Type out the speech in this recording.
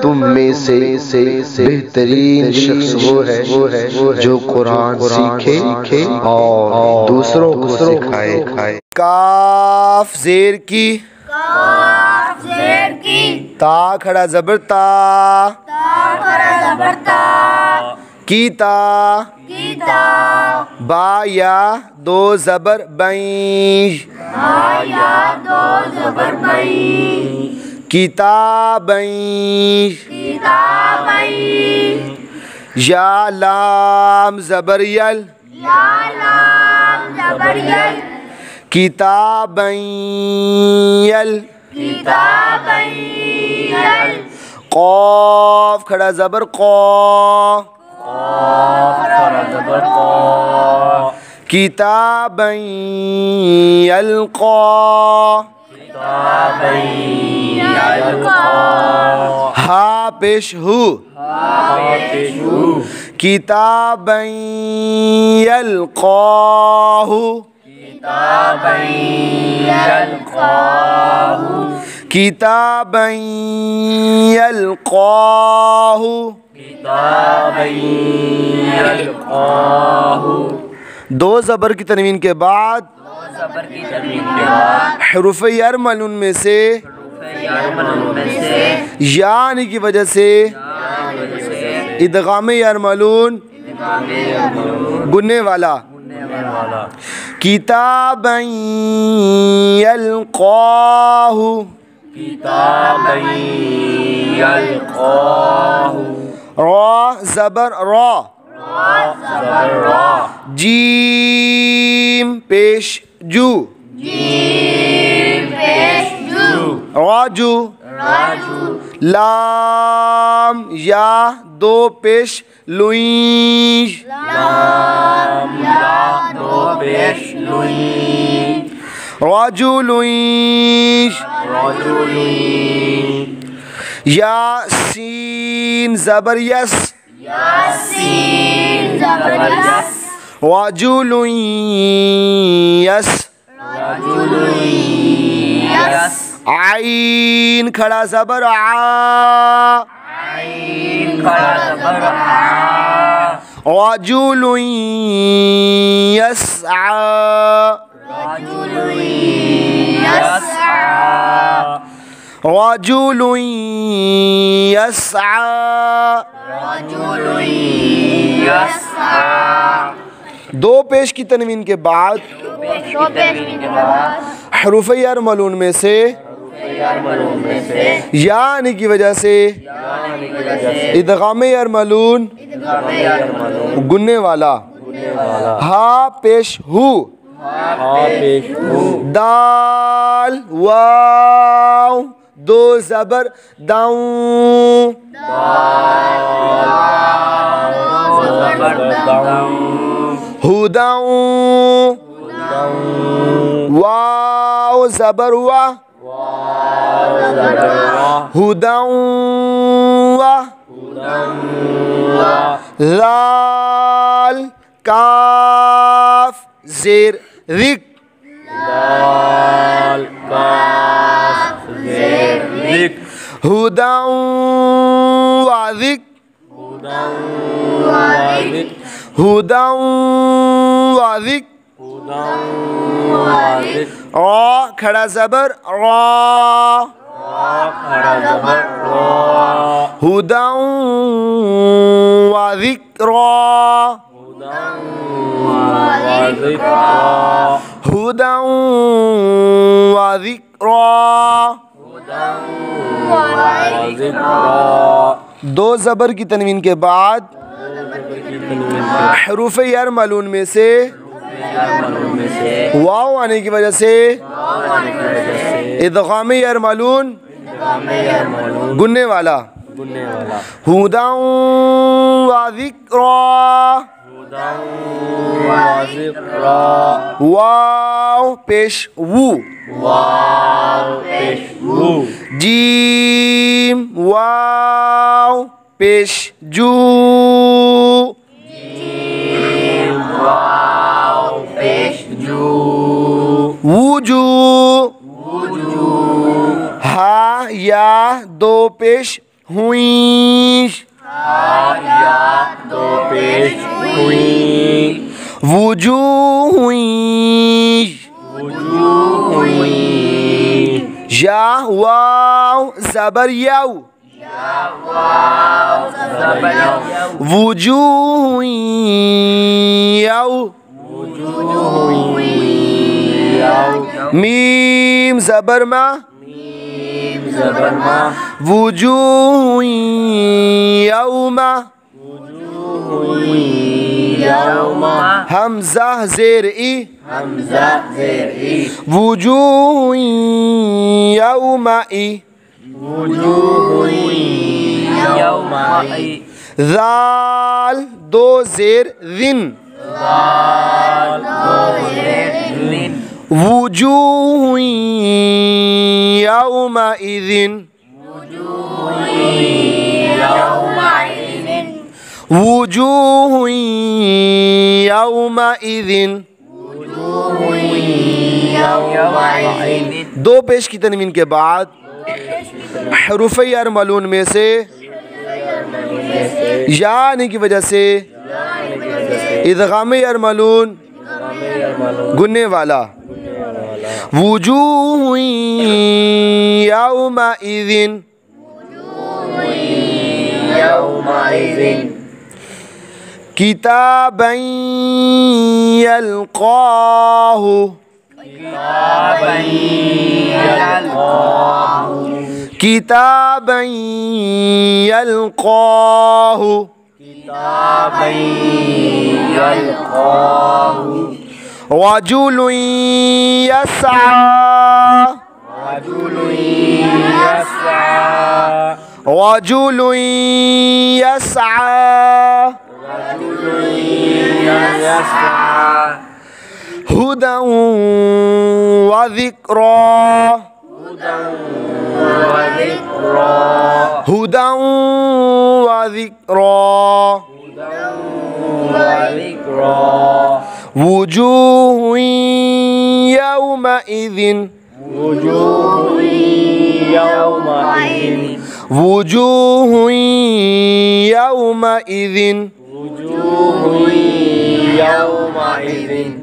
तुम में से बेहतरीन शख्स वो है जो कुरान सीखे और दूसरों को सिखाए। काफ जेर की ता खड़ा जबर ता कीता बा या दो जबर बई किताबई या लाम जबर यल किताबई यल क़ाफ खड़ा जबर क़ा किताबई यल्क़ा हा पेश हु किताबन यल्क़ाहु किताबन यल्क़ाहु दो ज़बर की तनवीन के बाद हुरूफ़ यार मालूम में से यानी की वजह से इदगाम यार मालूम गुन्ने वाला किताबन यल्क़ाहु रा ज़बर रा जीम पेश जू राजू लाम या दो पेश लुई राजू लुई या सीन जबर यस राजुलु यस आइन खड़ा ज़बर आ राजुलु यस्आ राजुलु यस्आ दो पेश की तनवीन के बाद हुरूफ़ यार मालूम में से यानी की वजह से इदगाम यार मालूम गुन्ने वाला हा पेश हु दाल वाव दो ज़बर दाऊं हुदाऊं वाव ज़बर वा हुदाऊं वा लाल काफ ज़ेर रिक हुदाऊं वाज़िक हुदाऊं वाज़िक रा खड़ा ज़बर रा हुदाऊं वाज़िक्रा हुदाऊं वाज़िक्रा दो ज़बर की तनवीन के बाद हुरूफ़ यार मालूम में से वाव आने की वजह से इदगाम यार मालूम गुन्ने वाला हुदाऊं वाज़िक्रा वाव पेश वू जीम वाव पेश जू। जीम वाव पेश जू। वुजू। वुजू। हा या दो पेश हुई। हा या दो पेश हुई। वुजू हुई। वुजू हुई। या वाव ज़बर याव। या वाव ज़बर याव। वुजू हुई याव। वुजू हुई याव। मीम ज़बर मा। मीम ज़बर मा। वुजू हुई यौमा। वुजू हुई यौमा। हमज़ा ज़ेर ई। हमज़ा ज़ेर ई। वुजू हुई यौमा ई। वुजू हुई यौमा ई। ज़ाल दो ज़ेर ज़िन। ज़ाल दो ज़ेर ज़िन। वुजू हुई यौमा इज़िन। वुजू हुई यौमा इज़िन। वुजू हुई यौमा इज़िन। वुजू हुई यौमा इज़िन। दो पेश की तनवीन के बाद हरूफ़ अरमलून में से या आने की वजह से इदगाम अरमलून गुन्ने वाला। वुजूह यौमा इज़िन। किताबन यल्क़ाहु। किताबन यल्क़ाहु। रजुलुन यस्आ। रजुलुन यस्आ। हुदन व ज़िक्रा। हुदन व ज़िक्रा। वुजूह यौमइज़िन। वुजूह यौमइज़िन।